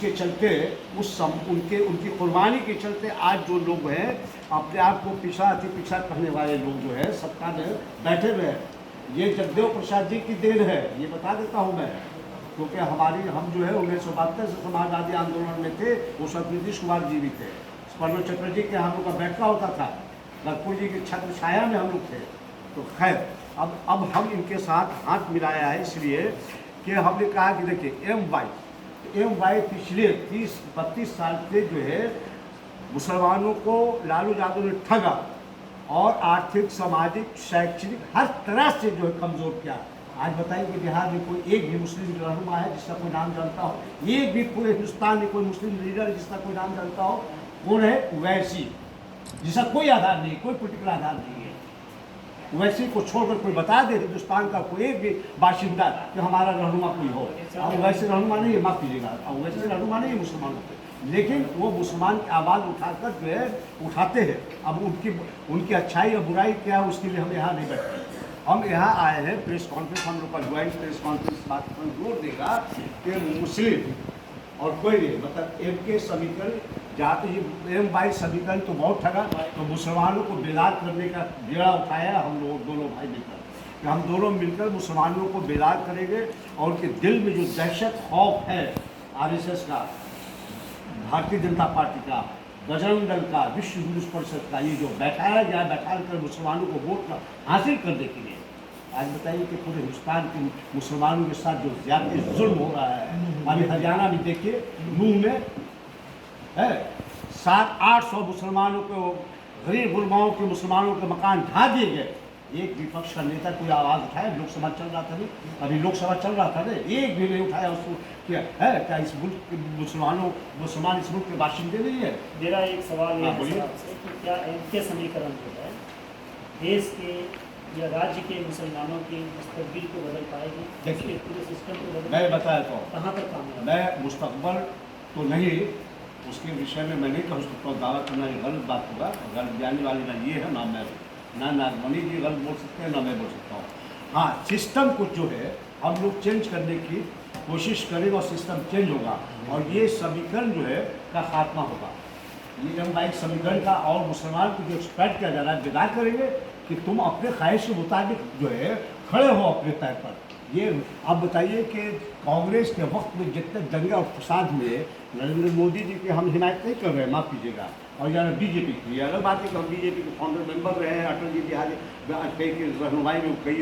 उसके चलते उनकी कुर्बानी के चलते आज जो लोग हैं अपने आप को अति पिछड़ा करने वाले लोग जो है सत्ता में बैठे हुए हैं, ये जगदेव प्रसाद जी की देन है, ये बता देता हूँ मैं। क्योंकि हम जो है 1972 से समाजवादी आंदोलन में थे, वो सब नीतीश कुमार जी भी थे, प्रणव चटर्जी के हम लोग का बैठका होता था, लखनऊ जी की छत्र छाया में हम लोग थे। तो खैर अब हम इनके साथ हाथ मिलाया है इसलिए कि हमने कहा कि देखिए एम वाई पिछले 30-32 साल से जो है मुसलमानों को लालू यादव ने ठगा और आर्थिक, सामाजिक, शैक्षणिक हर तरह से जो है कमज़ोर किया। आज बताइए कि बिहार में कोई एक भी मुस्लिम रहनुमा है जिसका कोई नाम जानता हो? एक भी पूरे हिंदुस्तान में कोई मुस्लिम लीडर जिसका कोई नाम जानता हो? कौन है? ओवैसी, जिसका कोई आधार नहीं, कोई पोलिटिकल आधार नहीं है। ओवैसी को छोड़कर कोई बता दे हिंदुस्तान का कोई एक भी बाशिंदा कि हमारा रहनुमा कोई हो। अब ओवैसी रहनुमा नहीं है, माफ़ कीजिएगा, ओवैसी रहनुमा नहीं है मुसलमानों के, लेकिन वो मुसलमान की आवाज़ उठाकर जो है उठाते हैं। अब उनकी अच्छाई और बुराई क्या है उसके लिए हम यहाँ नहीं बैठते। हम यहाँ आए हैं प्रेस कॉन्फ्रेंस, हम लोग का ज्वाइंट प्रेस कॉन्फ्रेंस बात पर जोर देगा कि मुस्लिम और कोई नहीं, मतलब एम के समीकरण जाते ही एम वाई समीकरण तो बहुत ठगा, तो मुसलमानों को बेदार करने का बेड़ा उठाया हम लोग दोनों भाई मिलकर कि हम दोनों मिलकर मुसलमानों को बेदार करेंगे और उनके दिल में जो दहशत खौफ है आरएसएस का, भारतीय जनता पार्टी का, बजरंग दल का, विश्व हिंदू परिषद का, ये जो बैठाया गया बैठा कर मुसलमानों को वोट हासिल करने के लिए, आज बताइए कि पूरे हिंदुस्तान के मुसलमानों के साथ जो ज्यादा जुल्म हो रहा है। अभी हरियाणा में देखिए नूह में है 700-800 मुसलमानों को, गरीब गुरबाओं के मुसलमानों के मकान ढा दिए गए। एक विपक्ष का नेता कोई आवाज़ उठाया? लोकसभा चल रहा था, नहीं अभी लोकसभा चल रहा था ना, एक भी नहीं उठाया उसको। क्या है, क्या इस मुल्क के मुसलमान इस मुल्क के बाशिंदे नहीं है? मेरा एक सवाल ये बोलिए है कि क्या इनके समीकरण जो है देश के या राज्य के मुसलमानों की मुस्तकबिल को बदल पाएगी? देखिए पूरे सिस्टम को बदल, मैं बताया तो कहाँ तक काम है? मैं मुस्तकबल तो नहीं, उसके विषय में मैं नहीं कह सकता हूँ, दावा करना ये गलत बात होगा। गलत जाने वाली ना ये है ना मैं, ना नागमणि जी गलत बोल सकते हैं, ना मैं बोल सकता हूँ। हाँ, सिस्टम को जो है हम लोग चेंज करने की कोशिश करेंगे और सिस्टम चेंज होगा और ये समीकरण जो है का खात्मा होगा। ये एम वाई समीकरण का और मुसलमान को जो एक्सपेक्ट किया जा रहा है बेदार करेंगे कि तुम अपने ख्वाहिश के मुताबिक जो है खड़े हो अपने पैर पर। ये आप बताइए कि कांग्रेस के वक्त में जितने दंगे और फसाद हुए, नरेंद्र मोदी जी की हम हिमायत नहीं कर रहे हैं, माफ़ कीजिएगा, और यार बीजेपी की अलग बात है कि हम बीजेपी के फाउंडर मेंबर रहे हैं। अटल जी बिहारी की रहनुमाई में कई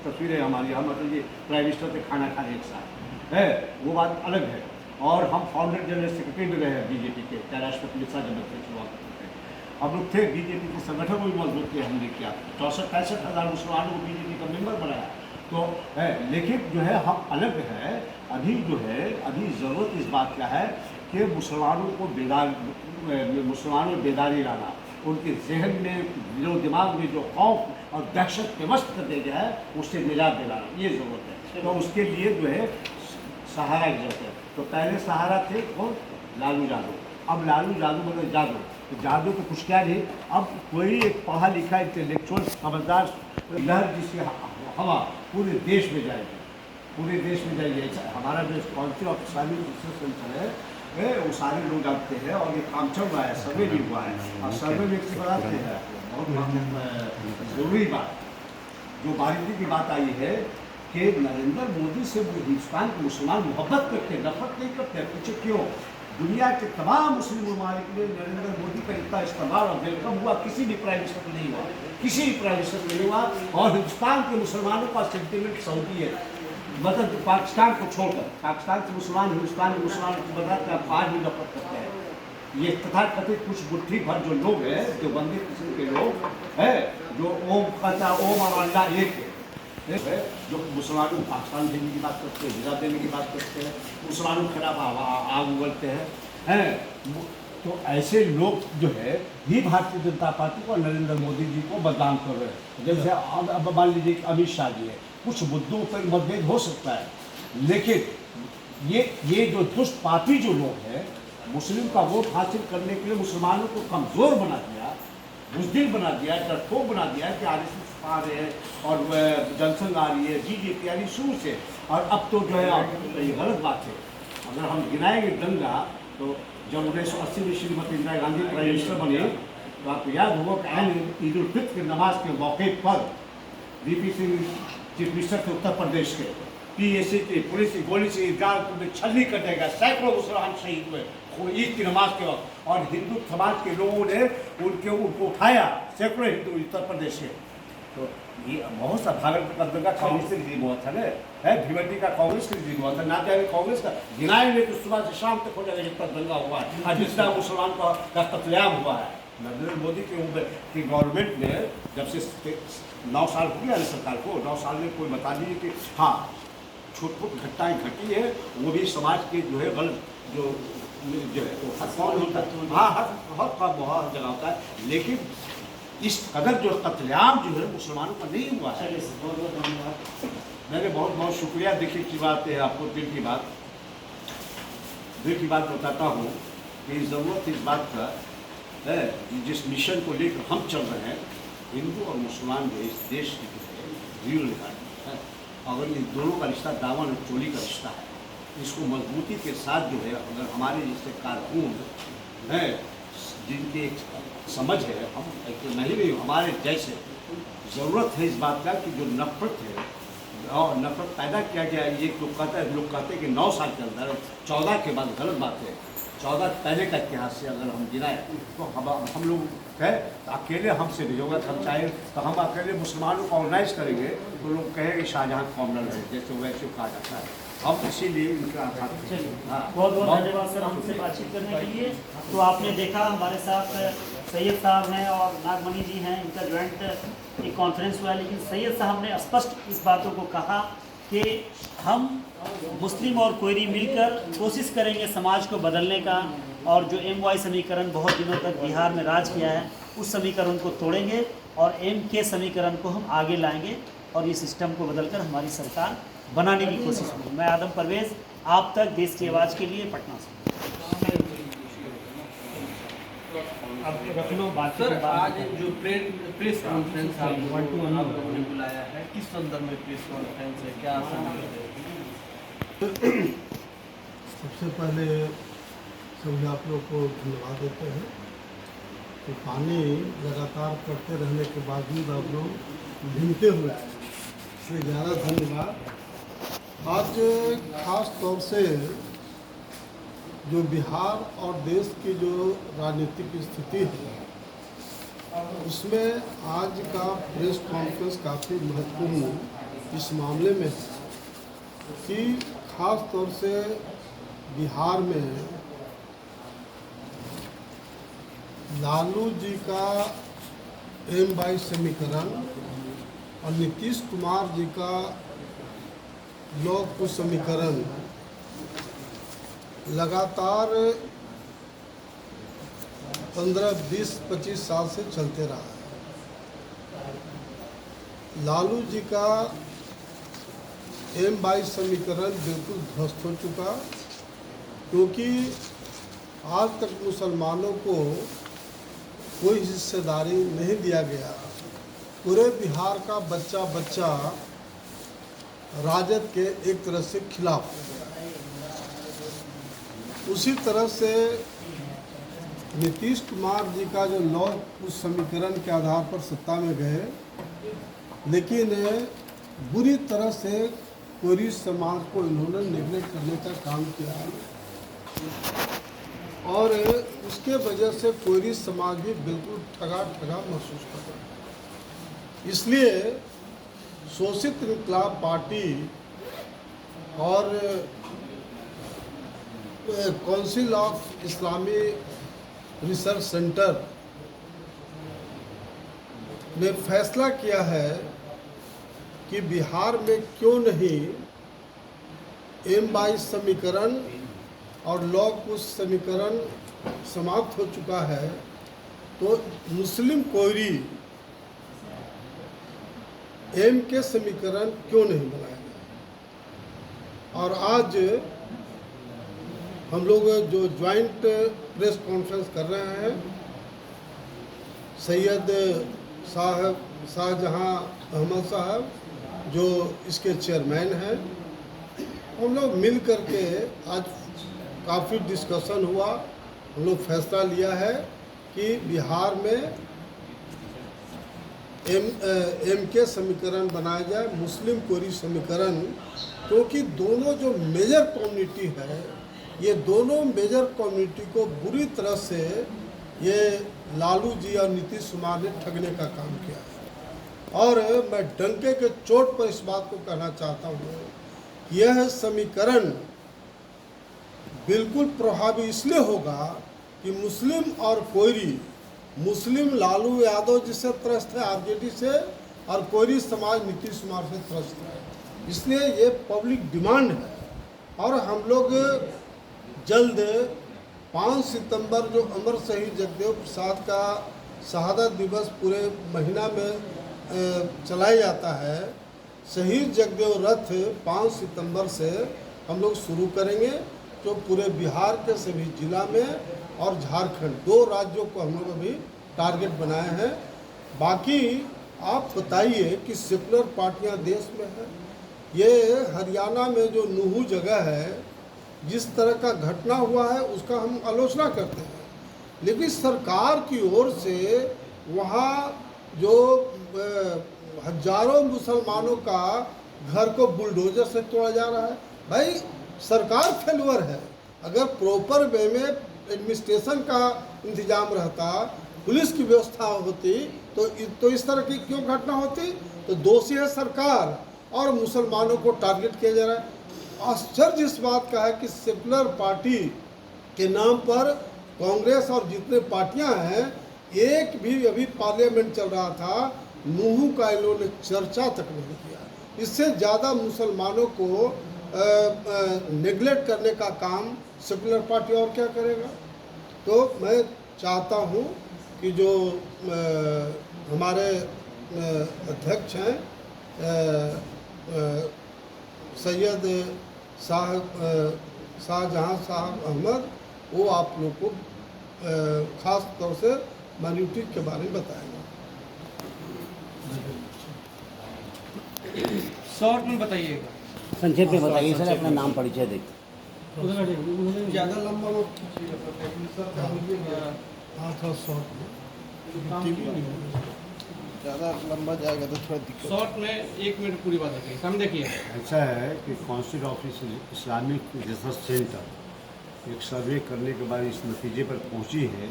तस्वीरें हमारी, हम अटल जी प्राइम मिनिस्टर से खाना खाने एक साथ है, वो बात अलग है। और हम फाउंडर जनरल सेक्रेटरी भी रहे हैं बीजेपी के, चाहे राष्ट्रपति मिश्रा जब से शुरुआत करते हैं हम लोग थे। बीजेपी के संगठन को भी मजबूत किया हमने, किया 64-65 हज़ार मुसलमानों को बीजेपी का मेंबर बनाया तो है। लेकिन जो है हम अलग है, अभी जो है अभी ज़रूरत इस बात का है कि मुसलमानों को बेदारी लाना, उनके जहन में, जो दिमाग में जो खौफ और दहशत के वस्त कर दिया है उससे निजात दिलाना, ये ज़रूरत है। तो उसके लिए जो है सहारा की जरूरत है। तो पहले सहारा थे कौन? लालू यादव। अब लालू यादव मतलब जादू, तो जादू तो कुछ क्या नहीं, अब कोई एक पढ़ा लिखा इंटेलेक्चुअल समझदार लहर जिसकी हवा पूरे देश में जाएगी, पूरे देश में जाएगी। हमारा जो council of Islamic research centre है वो सारे लोग जानते हैं और ये काम चल रहा है, सर्वे भी हुआ है और सर्वे में एक बताते हैं बहुत ज़रूरी बात, जो बारीकी की बात आई है कि नरेंद्र मोदी से हिंदुस्तान के मुसलमान मोहब्बत करते हैं, नफरत नहीं करते हैं। पूछे क्यों? दुनिया के तमाम मुस्लिम ममालिक में नरेंद्र मोदी का इतना इस्तेमाल और वेलकम हुआ, किसी भी प्राइम मिनिस्टर में नहीं हुआ, किसी भी प्राइम मिनिस्टर में नहीं हुआ। और हिंदुस्तान के मुसलमानों का सेंटिमेंट सऊदी है, मतलब पाकिस्तान को छोड़कर, पाकिस्तान के मुसलमान हिंदुस्तान के मुसलमान की बदलते हैं, आज भी नफरत करते हैं। ये तथाकथित कुछ मुट्ठी भर जो लोग हैं, जो बंदी किस्म के लोग हैं, जो ओम कहता ओम और अल्लाह एक है, जो मुसलमानों को पाकिस्तान देने की बात करते हैं, हिजा देने की बात करते हैं, मुसलमानों के खिलाफ आग उगलते हैं। तो ऐसे लोग जो है ही भारतीय जनता पार्टी को, नरेंद्र मोदी जी को बदनाम कर रहे हैं। जैसे अब मान लीजिए अमित शाह जी है, कुछ मुद्दों पर मतभेद हो सकता है, लेकिन ये जो दुष्ट पापी जो लोग हैं, मुस्लिम का वोट हासिल करने के लिए मुसलमानों को कमज़ोर बना दिया, बुज़दिल बना दिया, डरपोक बना दिया कि आरएसएस आ रहे हैं और जनसंघ आ रही है, बीजेपी आ रही शुरू से, और अब तो जो है ये गलत बात है। अगर हम गिनाएंगे दंगा तो जब 1980 में श्रीमती इंदिरा गांधी प्राइम मिनिस्टर बनी तो आपको याद होगा कि ऐन ईद उल फित्र की नमाज के मौके पर वीपी सिंह चीफ मिनिस्टर थे उत्तर प्रदेश के, पीएसी की पुलिस की गोली से ईदगाह में छलनी कटेगा, सैकड़ों मुसलमान शहीद हुए ईद की नमाज के वक्त, और हिंदू समाज के लोगों ने उनको उठाया, सैकड़ों हिंदू उत्तर प्रदेश के। तो ये बहुत सा भागलपुर का दंगा कांग्रेस से रिलीज हुआ था ना, है भिवंडी का कांग्रेस से रिलीज हुआ था, ना चाहे कांग्रेस का गिनाएंगे तो सुबह से शाम तक हो जाएगा जितना दंगा हुआ है, और जितना मुसलमान का कत्लेआम हुआ है। नरेंद्र मोदी की गवर्नमेंट ने जब से 9 साल हो गया सरकार को, 9 साल में कोई बता दीजिए कि हाँ छोट छोट घटनाएँ घटी है, वो भी समाज के जो है गलत जो है तो हर कौन होता है, हाँ हर बहुत जगह होता है, लेकिन इस कदर जो कत्लेआम जो है मुसलमानों का नहीं हुआ है। बहुत बहुत धन्यवाद। मैंने बहुत बहुत शुक्रिया। देखिए की बात है, आपको दिल की बात बताता हूँ कि ज़रूरत इस बात का है, जिस मिशन को लेकर हम चल रहे हैं, हिंदू और मुसलमान जो इस देश की जो है रीढ़ है, अगर इन दोनों का रिश्ता दामन और चोली का रिश्ता है, इसको मजबूती के साथ जो है अगर हमारे जैसे कारकुन हैं जिनकी एक समझ है, हम नहीं हमारे जैसे, ज़रूरत है इस बात का कि जो नफरत है और नफरत पैदा किया गया, ये लोग कहते हैं कि 9 साल के अंदर 14 के बाद, गलत बात है, 14 पहले का इतिहास से अगर हम गिनाएं तो हम लोग कहें तो अकेले हमसे नहीं होगा, हम चाहे तो हम अकेले मुसलमानों को ऑर्गेनाइज करेंगे तो लोग कहेंगे शाहजहाँ कॉमनर है, जैसे वैसे कहा जाता है, हम इसीलिए इनका हाँ बहुत बहुत धन्यवाद सर हमसे बातचीत करने के लिए। तो आपने देखा हमारे साथ सैयद साहब हैं और नागमणि जी हैं, इनका ज्वाइंट एक कॉन्फ्रेंस हुआ है, लेकिन सैयद साहब ने स्पष्ट इस बातों को कहा कि हम मुस्लिम और कोयरी मिलकर कोशिश करेंगे समाज को बदलने का, और जो MY समीकरण बहुत दिनों तक बिहार में राज किया है उस समीकरण को तोड़ेंगे और MK समीकरण को हम आगे लाएंगे और ये सिस्टम को बदलकर हमारी सरकार बनाने की कोशिश होगी। मैं आदम परवेज़, आप तक देश की आवाज़ के लिए, पटना से। अब रखलो बात। सर आज जो प्रेस कॉन्फ्रेंस आपने बुलाया है, किस संदर्भ में प्रेस कॉन्फ्रेंस है, क्या सबसे पहले सभी आप लोग को धन्यवाद देते हैं। तो पानी लगातार करते रहने के बावजूद आप लोग घूमते हुए आए, इसलिए ज़्यादा धन्यवाद। आज खास तौर से जो बिहार और देश की जो राजनीतिक स्थिति है उसमें आज का प्रेस कॉन्फ्रेंस काफ़ी महत्वपूर्ण इस मामले में है कि खास तौर से बिहार में लालू जी का MY समीकरण और नीतीश कुमार जी का लॉ कुश समीकरण लगातार 15, 20, 25 साल से चलते रहा है। लालू जी का MY समीकरण बिल्कुल ध्वस्त हो चुका, क्योंकि आज तक मुसलमानों को कोई हिस्सेदारी नहीं दिया गया। पूरे बिहार का बच्चा बच्चा राजद के एक तरह से खिलाफ। उसी तरह से नीतीश कुमार जी का जो लॉ उस समीकरण के आधार पर सत्ता में गए, लेकिन बुरी तरह से कोयरी समाज को इन्होंने नेगलेक्ट करने का काम किया और उसके वजह से कोयरी समाज भी बिल्कुल ठगा महसूस कर रहा है। इसलिए शोषित इनकलाब पार्टी और council of Islami research centre ने फैसला किया है कि बिहार में क्यों नहीं MY समीकरण और लॉ कुश समीकरण समाप्त हो चुका है, तो मुस्लिम कोयरी MK समीकरण क्यों नहीं बनाया गया। और आज हम लोग जो ज्वाइंट प्रेस कॉन्फ्रेंस कर रहे हैं, सैयद शाहजहाँ अहमद साहब जो इसके चेयरमैन हैं, हम लोग मिल करके आज काफ़ी डिस्कशन हुआ, हम लोग फैसला लिया है कि बिहार में एम के समीकरण बनाया जाए, मुस्लिम कोरी समीकरण, क्योंकि दोनों जो मेजर कम्युनिटी है, ये दोनों मेजर कम्युनिटी को बुरी तरह से ये लालू जी और नीतीश कुमार ने ठगने का काम किया है। और मैं डंके के चोट पर इस बात को कहना चाहता हूँ, यह समीकरण बिल्कुल प्रभावी इसलिए होगा कि मुस्लिम और कोयरी, मुस्लिम लालू यादव जी से त्रस्त है आरजेडी से, और कोयरी समाज नीतीश कुमार से त्रस्त है, इसलिए ये पब्लिक डिमांड है। और हम लोग जल्द 5 सितंबर जो अमर शहीद जगदेव प्रसाद का शहादत दिवस पूरे महीना में चलाया जाता है, शहीद जगदेव रथ 5 सितंबर से हम लोग शुरू करेंगे, जो पूरे बिहार के सभी जिला में और झारखंड, 2 राज्यों को हम लोग अभी टारगेट बनाए हैं। बाकी आप बताइए कि सेकुलर पार्टियां देश में हैं, ये हरियाणा में जो नूहू जगह है, जिस तरह का घटना हुआ है उसका हम आलोचना करते हैं, लेकिन सरकार की ओर से वहाँ जो हजारों मुसलमानों का घर को बुलडोजर से तोड़ा जा रहा है। भाई सरकार फेलवर है, अगर प्रॉपर वे में एडमिनिस्ट्रेशन का इंतजाम रहता, पुलिस की व्यवस्था होती, तो इस तरह की क्यों घटना होती? तो दोषी है सरकार और मुसलमानों को टारगेट किया जा रहा है। आश्चर्य इस बात का है कि सेकुलर पार्टी के नाम पर कांग्रेस और जितने पार्टियां हैं, एक भी अभी पार्लियामेंट चल रहा था, नूहू का इन्होंने चर्चा तक नहीं किया। इससे ज़्यादा मुसलमानों को नेगलेक्ट करने का काम सेकुलर पार्टी और क्या करेगा? तो मैं चाहता हूँ कि जो हमारे अध्यक्ष हैं सैयद शाहजहां साहब अहमद, वो आप लोग को ख़ास तौर से माइनॉरिटी के बारे में बताएंगे। शॉर्ट में बताइएगा, संक्षेप में बताइए सर, अपना नाम परिचय दें। ज़्यादा लंबा मत कीजिएगा, हाँ थोड़ा शॉर्ट में, ज़्यादा लंबा जाएगा तो थोड़ा दिक्कत। शॉर्ट में 1 मिनट पूरी बात रखिए, हम देखिए। ऐसा है कि council of Islamic research centre एक सर्वे करने के बाद इस नतीजे पर पहुंची है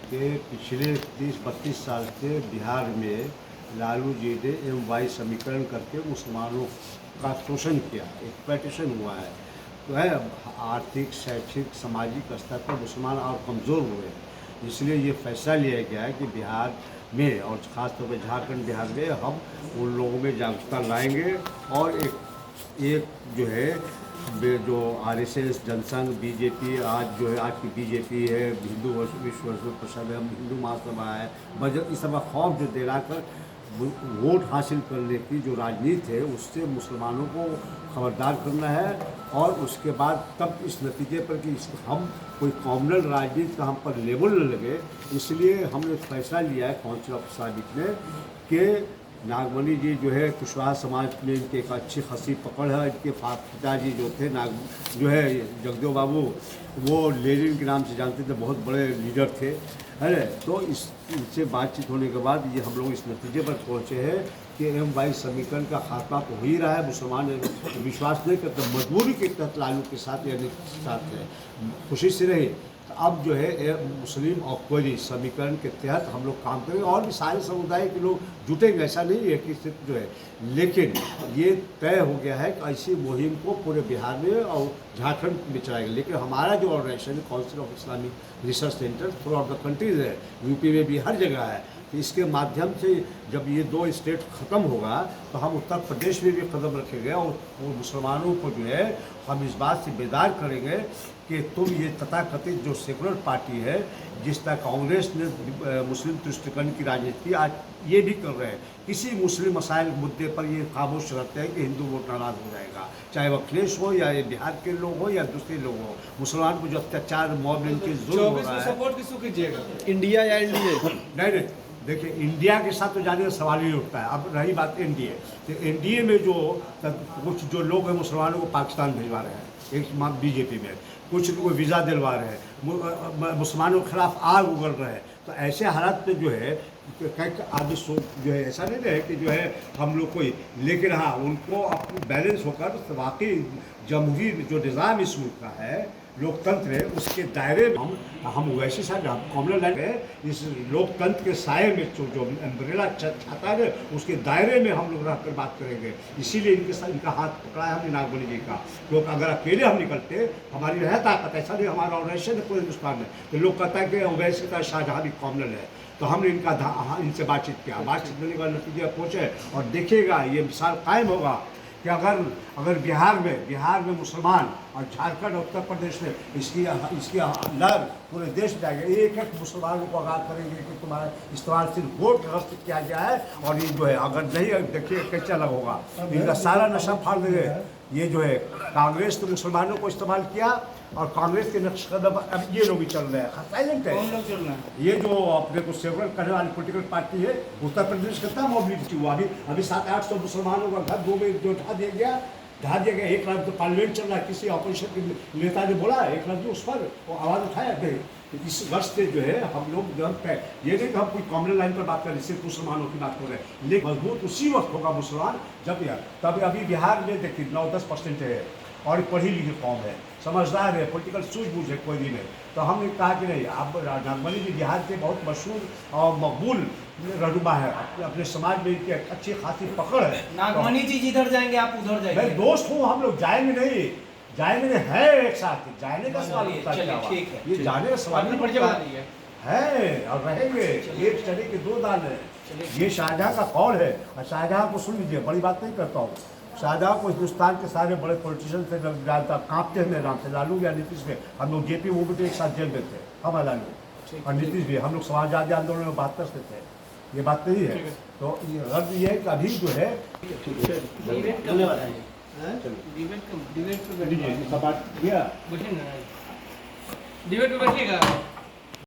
कि पिछले 30-32 साल से बिहार में लालू जी ने MY समीकरण करके मुसलमानों का शोषण किया, एक्सप्लॉयटेशन हुआ है। तो है आर्थिक, शैक्षिक, सामाजिक स्तर पर मुसलमान और कमज़ोर हुए, इसलिए ये फैसला लिया गया है कि बिहार में और ख़ासतौर पर झारखंड बिहार में हम उन लोगों में जागरूकता लाएंगे और एक जो है जो RSS, जनसंघ, BJP, आज जो है आज की BJP है, हिंदू विश्व परिषद है, हिंदू महासभा है, बजट, इस सब खौफ जो दिला कर वोट हासिल करने की जो राजनीति है, उससे मुसलमानों को खबरदार करना है। और उसके बाद तब इस नतीजे पर कि हम कोई कॉमनल राजनीति का हम पर लेबल न लगे, इसलिए हमने फैसला लिया है काउंसिल ऑफ इस्लामिक ने कि नागमणि जी जो है कुशवाहा समाज में इनके एक अच्छी खासी पकड़ है। इनके पिताजी जो थे जो है जगदेव बाबू, वो लेनिन के नाम से जानते थे, बहुत बड़े लीडर थे, है ना। तो इनसे बातचीत होने के बाद ये हम लोग इस नतीजे पर पहुँचे हैं कि MY समीकरण का खात्मा तो हो ही रहा है। मुसलमान विश्वास नहीं करते, मजबूरी के तहत लालू के साथ यानी साथ है, खुशी से रहे। अब जो है मुस्लिम और कोयरी समीकरण के तहत हम लोग काम करेंगे और भी सारे समुदाय के लोग जुटेंगे, ऐसा नहीं है कि सिर्फ जो है, लेकिन ये तय हो गया है कि ऐसी मुहिम को पूरे बिहार में और झारखंड में चलाएंगे। लेकिन हमारा जो ऑर्गेनाइजेशन है council of Islamic research centre through out the countries है, यूपी में भी हर जगह है। तो इसके माध्यम से जब ये 2 स्टेट ख़त्म होगा तो हम उत्तर प्रदेश में भी कदम रखेंगे और मुसलमानों को जो है हम इस बात से बेदार करेंगे कि तुम ये तथाकथित जो सेकुलर पार्टी है, जिस तरह कांग्रेस ने मुस्लिम तुष्टिकरण की राजनीति, आज ये भी कर रहे हैं। किसी मुस्लिम मसाइल मुद्दे पर ये खामोश रहते हैं कि हिंदू वोट नाराज़ हो जाएगा, चाहे वह अखिलेश हो या ये बिहार के लोग हो या दूसरे लोग हो। मुसलमान को जो अत्याचार, मॉब लिंचिंग, जुल्म हो रहा है, सपोर्ट किसको कीजिएगा, इंडिया या NDA? नहीं, देखिए इंडिया के साथ तो जाने का सवाल ही उठता है। अब रही बात NDA, तो NDA में जो कुछ जो लोग हैं मुसलमानों को पाकिस्तान भिजवा रहे हैं, एक BJP में, कुछ उनको वीज़ा दिलवा रहे हैं, मुसलमानों के खिलाफ आग उगल रहे हैं। तो ऐसे हालात में जो है कई आदमी जो है ऐसा नहीं रहे कि जो है हम लोग कोई, लेकिन हाँ उनको अपनी बैलेंस होकर वाकई जमहूरी जो निज़ाम इस मुल्क का है, लोकतंत्र है, उसके दायरे में हम वैसे साहब कॉमन लैंड है, इस लोकतंत्र के साए में जो एम्ब्रेला छाता है उसके दायरे में हम लोग रहकर बात करेंगे। इसीलिए इनके साथ इनका हाथ पकड़ा है हमने नागमणि जी का, क्योंकि अगर अकेले हम निकलते हमारी है ताकत, ऐसा नहीं हमारा ऑर्गेनाइजेशन है पूरे हिंदुस्तान में, तो लोग कहता है कि ओवैसी का शाहजहाँ भी कॉमनल है। तो हमने इनसे बातचीत किया, बातचीत करने के बाद नतीजे पहुँचे और देखिएगा ये मिसाल कायम होगा कि अगर बिहार में मुसलमान और झारखंड और उत्तर प्रदेश में इसकी लहर पूरे देश में जाएगी, एक एक मुसलमानों को आगाह करेंगे कि तुम्हारा इस्तेमाल सिर्फ वोट व्यवस्थित किया गया है और ये जो है अगर नहीं देखिए कैसे अलग होगा, इनका सारा नशा फाड़ देंगे। ये जो है कांग्रेस तो मुसलमानों को इस्तेमाल किया और कांग्रेस के नक्श कदम अब ये लोग भी चल रहे हैं, साइलेंट है। कौन लोग चल रहे हैं? ये जो अपने को सेवरल करने वाली पॉलिटिकल पार्टी है, उत्तर प्रदेश का तमाम मोबिलिटी हुआ, अभी 700-800 मुसलमानों का घर 2 में जो ढा दिया गया। एक लफ्ज तो पार्लियामेंट चल रहा है, किसी अपोजिशन के नेता ने बोला एक लफ्ज उस पर वो आवाज़ उठाया गए। इस वर्ष से जो है हम लोग जब ये नहीं कि हम कोई कॉमन लाइन पर बात कर रहे, सिर्फ मुसलमानों की बात कर रहे हैं, लेकिन मजबूत उसी वक्त होगा मुसलमान जब यार तब अभी बिहार में देखिए 9-10% है और पढ़ी लिखी कौम है, समझदार है, पॉलिटिकल सूझबूझ है, कोई भी नहीं। तो हमने कहा कि नहीं, आप नागमणि जी बिहार के बहुत मशहूर और मकबूल रहनुमा है, अपने समाज में इनकी अच्छी खासी पकड़ है। नागमणि जी जिधर जाएंगे आप उधर मैं जाएंगे। दोस्त हूँ, हम लोग जाएंगे नहीं है एक साथ, जाने का सवाल होता है, क्या हुआ? ठीक है, ये जाने का सवाल नहीं परिचय होता बता दीजिए। है और रहेंगे। एक चने के 2 दाल है। ये शाहजहाँ का कौल है और शाहजहाँ को सुन लीजिए, बड़ी बात नहीं करता हूँ। शाहजहाँ को हिंदुस्तान के सारे बड़े पॉलिटिशियन से जब जानता कांपते हैं मेरे नाम से, लालू या नीतीश में, हम लोग जेपी वो भी तो एक साथ जेल में थे, हम लालू और नीतीश भी, हम लोग समाजवादी आंदोलन में 72 से थे, ये बात नहीं है। तो ये गर्व ये है कि अभी जो है धन्यवाद। डिबेट पे डिबेट पे बैठिएगा।